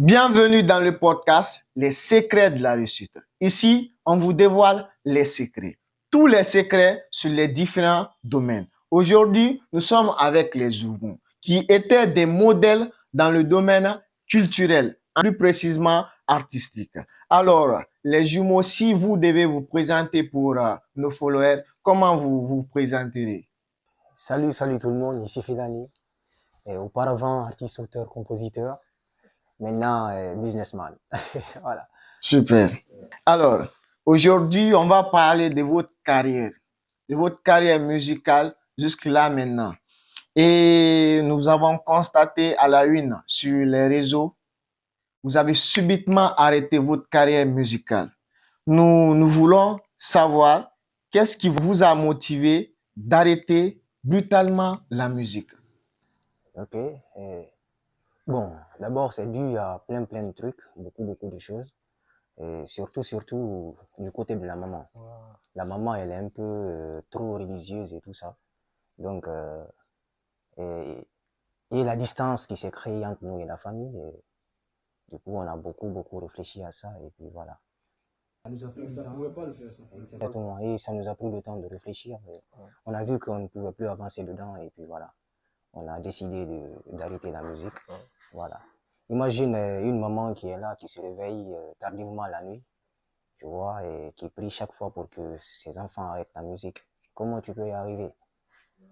Bienvenue dans le podcast Les secrets de la réussite. Ici, on vous dévoile les secrets, tous les secrets sur les différents domaines. Aujourd'hui, nous sommes avec les jumeaux qui étaient des modèles dans le domaine culturel, plus précisément artistique. Alors, les jumeaux, si vous devez vous présenter pour nos followers, comment vous vous présenterez? Salut tout le monde, ici Filani. Et auparavant, artiste, auteur, compositeur. Maintenant, businessman. Voilà. Super. Alors, aujourd'hui, on va parler de votre carrière musicale jusque-là maintenant. Et nous avons constaté à la une sur les réseaux, vous avez subitement arrêté votre carrière musicale. Nous voulons savoir qu'est-ce qui vous a motivé d'arrêter brutalement la musique. Ok. Bon, d'abord, c'est dû à plein de trucs, beaucoup de choses. Et surtout, du côté de la maman. La maman, elle est un peu trop religieuse et tout ça. Donc, et la distance qui s'est créée entre nous et la famille. Et du coup, on a beaucoup réfléchi à ça. Et puis voilà. Ça nous a pris ça, on ne pouvait pas le faire ça. Exactement. Et ça nous a pris le temps de réfléchir. On a vu qu'on ne pouvait plus avancer dedans. Et puis voilà. On a décidé d'arrêter la musique. Voilà. Imagine une maman qui est là, qui se réveille tardivement la nuit, tu vois, et qui prie chaque fois pour que ses enfants arrêtent la musique. Comment tu peux y arriver?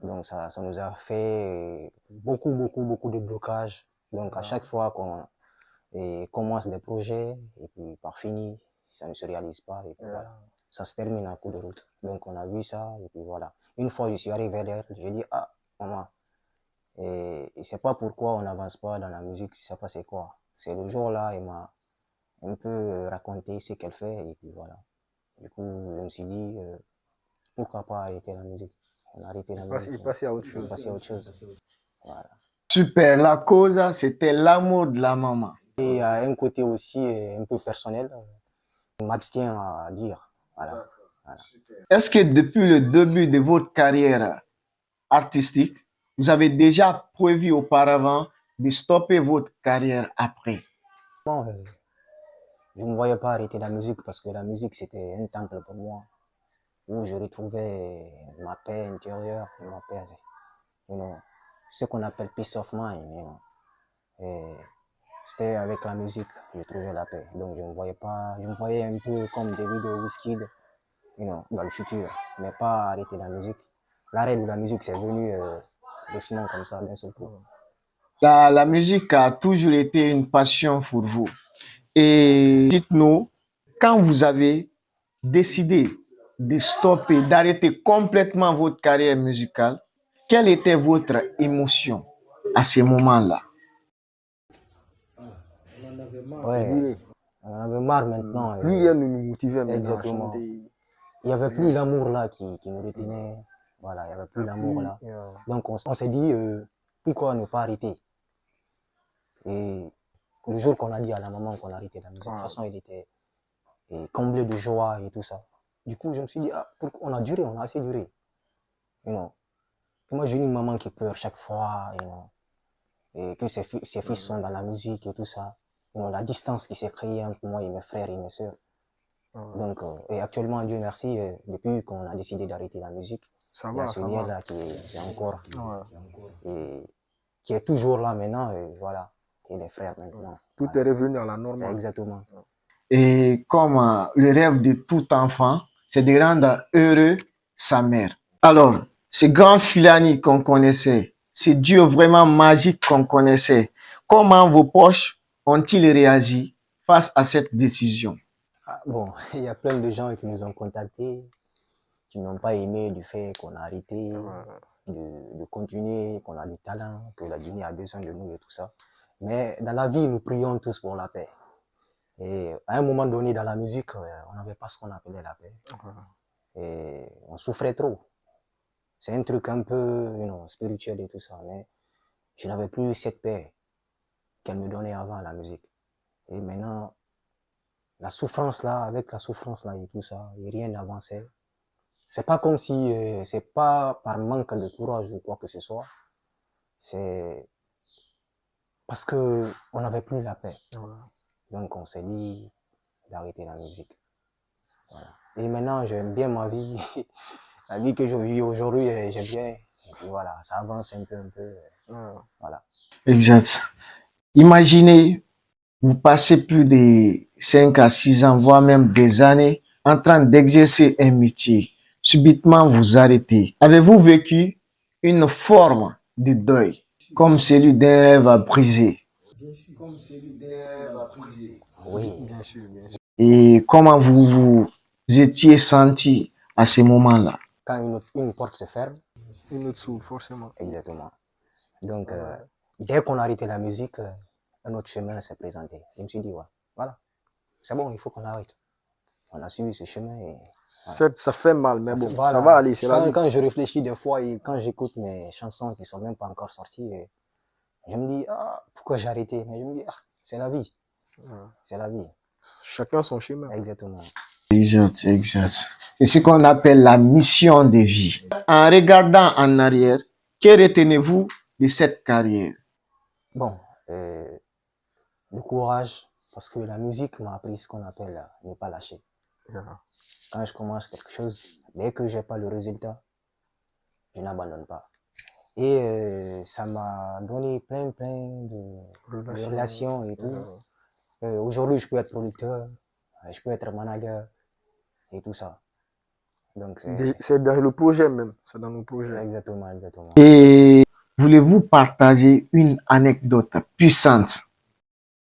Donc ça nous a fait beaucoup de blocages. Donc à chaque fois qu'on commence des projets, et puis par fini, ça ne se réalise pas, et puis voilà. Ça se termine en coup de route. Donc on a vu ça, et puis voilà. Une fois je suis arrivé vers elle, j'ai dit, ah, maman, et c'est pas pourquoi on n'avance pas dans la musique, si ça passé quoi. C'est le jour-là, elle m'a un peu raconté ce qu'elle fait, et puis voilà. Du coup, je me suis dit, pourquoi pas arrêter la musique. On a arrêté la musique. Il passait à autre On chose. passait à autre chose. Voilà. Super, la cause, c'était l'amour de la maman. Et à un côté aussi un peu personnel, je m'abstiens à dire. Voilà. Voilà. Est-ce que depuis le début de votre carrière artistique, vous avez déjà prévu auparavant de stopper votre carrière après? Bon, je ne me voyais pas arrêter la musique parce que la musique c'était un temple pour moi où je retrouvais ma paix intérieure et ma paix, you know, ce qu'on appelle peace of mind. You know. Et c'était avec la musique que je trouvais la paix. Donc je me voyais un peu comme Davido Wizkid, you know, dans le futur, mais pas arrêter la musique. L'arrêt de la musique c'est venu doucement comme ça d'un seul coup. La musique a toujours été une passion pour vous. Et dites-nous, quand vous avez décidé de stopper, d'arrêter complètement votre carrière musicale, quelle était votre émotion à ce moment-là? On en avait marre. Ouais, on en avait marre maintenant. Plus rien ne nous motivait maintenant à Exactement. chanter. Il n'y avait plus l'amour là qui nous retenait. Voilà, il n'y avait plus l'amour là. Donc on s'est dit, pourquoi ne pas arrêter? Et le jour qu'on a dit à la maman qu'on arrêtait la musique, de toute façon, il était comblé de joie et tout ça. Du coup, je me suis dit, ah, on a duré, on a assez duré. You know. Et moi, j'ai une maman qui pleure chaque fois, you know, et que ses fils sont dans la musique et tout ça. You know, la distance qui s'est créée entre moi et mes frères et mes sœurs. Donc, et actuellement, Dieu merci, depuis qu'on a décidé d'arrêter la musique, il y a ce lien-là qui est encore, et qui est toujours là maintenant, et voilà, et les frères maintenant. Tout voilà. est revenu à la normale. Exactement. Et comme le rêve de tout enfant, c'est de rendre heureux sa mère. Alors, ce grand Filani qu'on connaissait, ce Dieu vraiment magique qu'on connaissait, comment vos poches ont-ils réagi face à cette décision? Ah, bon, il y a plein de gens qui nous ont contactés, qui n'ont pas aimé du fait qu'on a arrêté de continuer, qu'on a du talent, que la Guinée a besoin de nous et tout ça. Mais dans la vie, nous prions tous pour la paix. Et à un moment donné, dans la musique, on n'avait pas ce qu'on appelait la paix. Et on souffrait trop. C'est un truc un peu, you know, spirituel et tout ça, mais je n'avais plus cette paix qu'elle me donnait avant la musique. Et maintenant, la souffrance là, avec la souffrance là et tout ça, et rien n'avançait. C'est pas comme si, c'est pas par manque de courage ou quoi que ce soit. C'est Parce que on n'avait plus la paix. Ouais. Donc on s'est dit d'arrêter la musique. Voilà. Et maintenant, j'aime bien ma vie. La vie que je vis aujourd'hui, j'aime bien. Et puis voilà, ça avance un peu. Voilà. Exact. Imaginez, vous passez plus de 5 à 6 ans, voire même des années, en train d'exercer un métier. Subitement, vous arrêtez. Avez-vous vécu une forme de deuil, comme celui d'un rêve à briser? Oui. Bien sûr, bien sûr. Et comment vous étiez senti à ce moment-là? Quand une porte se ferme, Une autre s'ouvre, forcément. exactement. Donc, dès qu'on a arrêté la musique, un autre chemin s'est présenté. Je me suis dit, ouais, voilà, c'est bon, il faut qu'on arrête. On a suivi ce chemin et Certes, ça fait mal, mais ça bon, fait- voilà. ça va aller, c'est la vie. Quand je réfléchis des fois et quand j'écoute mes chansons qui sont même pas encore sorties, je me dis, ah, pourquoi j'ai arrêté? Mais je me dis, ah, c'est la vie. Ouais. C'est la vie. Chacun son chemin. Exactement. Exact, exact. C'est ce qu'on appelle la mission de vie. En regardant en arrière, que retenez-vous de cette carrière? Bon, le courage, parce que la musique m'a appris ce qu'on appelle ne pas lâcher. Yeah. Quand je commence quelque chose, dès que j'ai pas le résultat, je n'abandonne pas. Et ça m'a donné plein de relations et tout. Aujourd'hui, je peux être producteur, je peux être manager et tout ça. Donc, C'est dans le projet même, c'est dans nos projets. exactement, exactement. Et voulez-vous partager une anecdote puissante,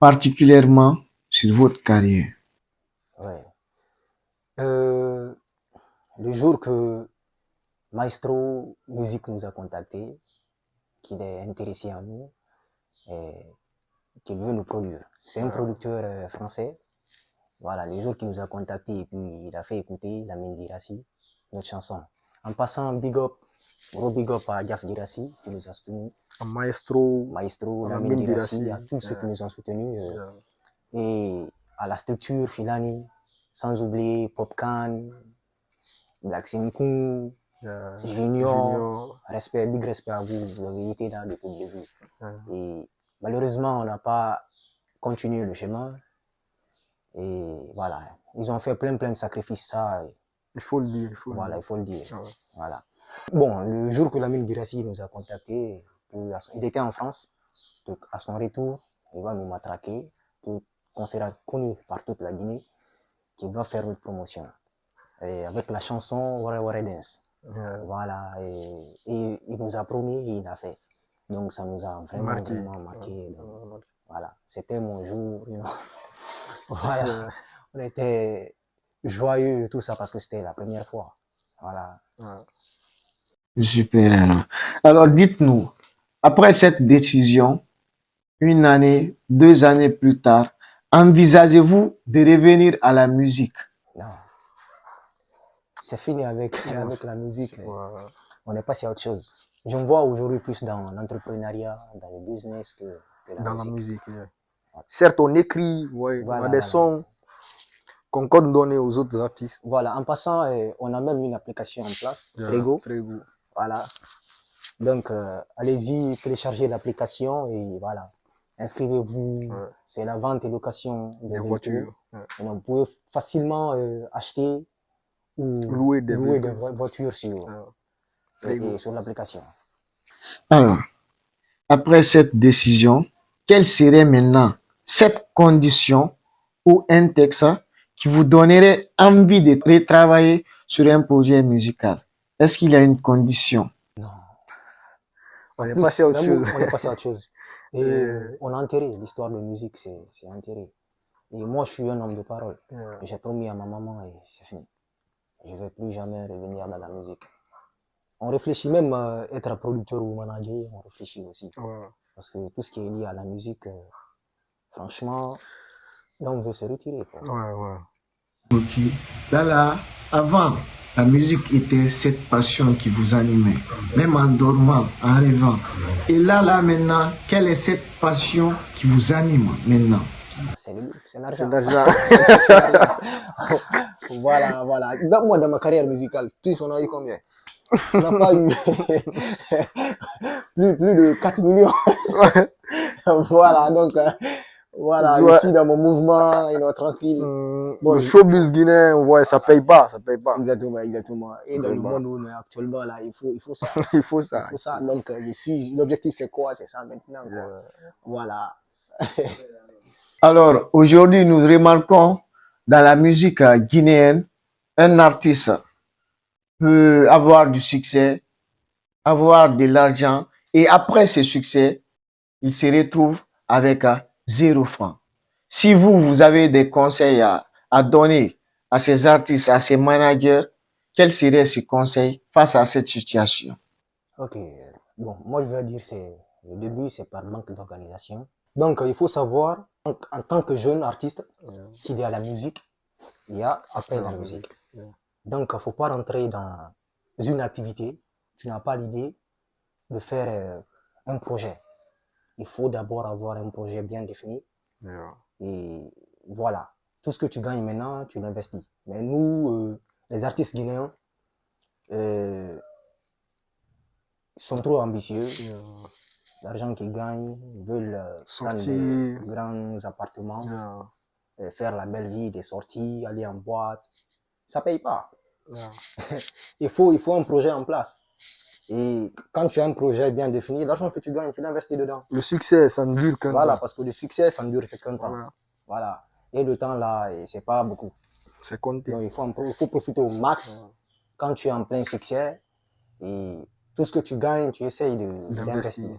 particulièrement sur votre carrière? Ouais. Le jour que Maestro Musique nous a contacté, qu'il est intéressé à nous et qu'il veut nous produire. C'est un producteur français. Voilà, le jour qu'il nous a contacté et puis il a fait écouter Lamine Girassi, notre chanson. En passant, gros big up à Diaf Girassi qui nous a soutenus. Maestro, Lamine Girassi, à tous ceux qui nous ont soutenus. Et à la structure Filani, sans oublier Popcan, Black Sinkun, Junior, big respect à vous, vous avez été dans depuis le début. Et malheureusement, on n'a pas continué le chemin. Et voilà, ils ont fait plein de sacrifices, ça. Il faut le dire. Il faut le dire. Voilà. Bon, le jour que Lamine Girassi nous a contacté, il était en France. Donc, à son retour, il va nous matraquer, qu'on sera connu par toute la Guinée, qu'il va faire une promotion. Et avec la chanson Ware Ware Dance. Voilà, et il nous a promis et il a fait. Donc ça nous a vraiment marqué. Donc, voilà, c'était mon jour. Voilà, on était joyeux tout ça parce que c'était la première fois. Voilà. Super. Alors dites-nous, après cette décision, une année, 2 années plus tard, envisagez-vous de revenir à la musique? Non. C'est fini avec la musique. On est passé à autre chose. Je me vois aujourd'hui plus dans l'entrepreneuriat, dans le business que dans la musique. Certes, on écrit, on a des sons qu'on compte donner aux autres artistes. Voilà, en passant, on a même une application en place, Trego. Voilà. Donc, allez-y, téléchargez l'application et voilà. Inscrivez-vous. C'est la vente et location des voitures. Et donc, vous pouvez facilement acheter ou louer des voitures sur l'application. Alors, après cette décision, quelle serait maintenant cette condition ou un texte qui vous donnerait envie de retravailler sur un projet musical? Est-ce qu'il y a une condition? Non. On est passé à autre chose. On est passé à autre chose. Et on a enterré l'histoire de musique, c'est enterré. Et moi, je suis un homme de parole. J'ai promis à ma maman et c'est fini. Je ne vais plus jamais revenir dans la musique. On réfléchit même à être producteur ou manager, on réfléchit aussi. Parce que tout ce qui est lié à la musique, franchement, là, on veut se retirer. Ok. Là, avant, la musique était cette passion qui vous animait, même en dormant, en rêvant. Et là, maintenant, quelle est cette passion qui vous anime maintenant? C'est l'argent. C'est Voilà. Moi, dans ma carrière musicale, tous on a eu combien? On n'a pas eu plus de 4 millions. Voilà, donc, voilà, je suis dans mon mouvement, tranquille. Bon, le showbiz guinéen, ouais, ça paye pas. Exactement. Et dans le monde où on est actuellement, là, il faut ça. Il faut ça. Donc, l'objectif, c'est quoi? C'est ça maintenant. Voilà. Alors, aujourd'hui, nous remarquons dans la musique guinéenne, un artiste peut avoir du succès, avoir de l'argent, et après ce succès, il se retrouve avec 0 francs. Si vous avez des conseils à donner à ces artistes, à ces managers, quels seraient ces conseils face à cette situation? Ok, bon, moi je vais dire le début, c'est par manque d'organisation. Donc, il faut savoir, en tant que jeune artiste, qu'il y a la musique, il y a après la musique. Donc, il ne faut pas rentrer dans une activité, tu n'as pas l'idée de faire un projet. Il faut d'abord avoir un projet bien défini. Et voilà, tout ce que tu gagnes maintenant, tu l'investis. Mais nous, les artistes guinéens, sont trop ambitieux. L'argent qu'ils gagnent, ils veulent prendre des grands appartements, faire la belle vie, des sorties, aller en boîte. Ça paye pas. il faut un projet en place. Et quand tu as un projet bien défini, l'argent que tu gagnes, tu l'investis dedans. Le succès, ça ne dure qu'un temps. Voilà, parce que le succès, ça ne dure qu'un temps. Voilà. Et le temps là, c'est pas beaucoup. C'est compté. Donc, il faut profiter au max quand tu es en plein succès. Et tout ce que tu gagnes, tu essayes d'investir.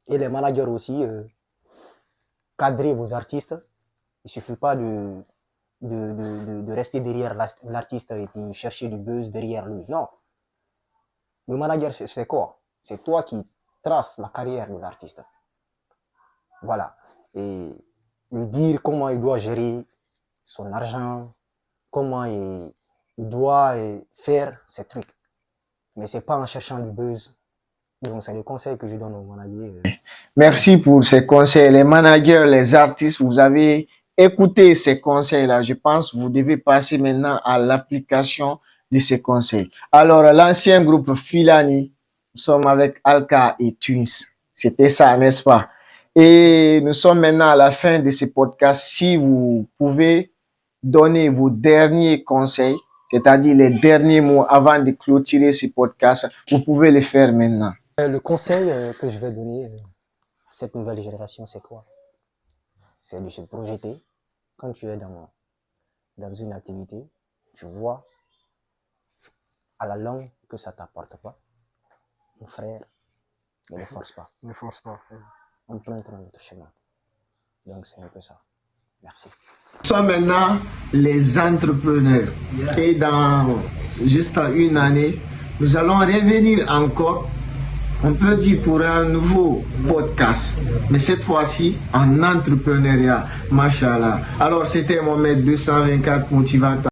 Et les managers aussi, cadrer vos artistes. Il suffit pas de rester derrière l'artiste et puis chercher du buzz derrière lui. Non. Le manager, c'est quoi? C'est toi qui traces la carrière de l'artiste. Voilà. Et lui dire comment il doit gérer son argent, comment il doit faire ses trucs. Mais c'est pas en cherchant du buzz. Donc, c'est le conseil que je donne aux managers. Merci pour ces conseils. Les managers, les artistes, vous avez écouté ces conseils-là. Je pense que vous devez passer maintenant à l'application de ces conseils. Alors, l'ancien groupe Filani, nous sommes avec Alka et Twins. C'était ça, n'est-ce pas? Et nous sommes maintenant à la fin de ce podcast. Si vous pouvez donner vos derniers conseils, c'est-à-dire les derniers mots avant de clôturer ce podcast, vous pouvez le faire maintenant. Le conseil que je vais donner à cette nouvelle génération, c'est quoi? C'est de se projeter. Quand tu es dans une activité, tu vois à la longue que ça ne t'apporte pas. Mon frère, ne le force pas. Ne force pas. On prend notre chemin. Donc, c'est un peu ça. Merci. Nous sommes maintenant les entrepreneurs. Et dans juste une année, nous allons revenir encore, on peut dire pour un nouveau podcast, mais cette fois-ci en entrepreneuriat. Machallah. Alors, c'était Mohamed 224 motivateur.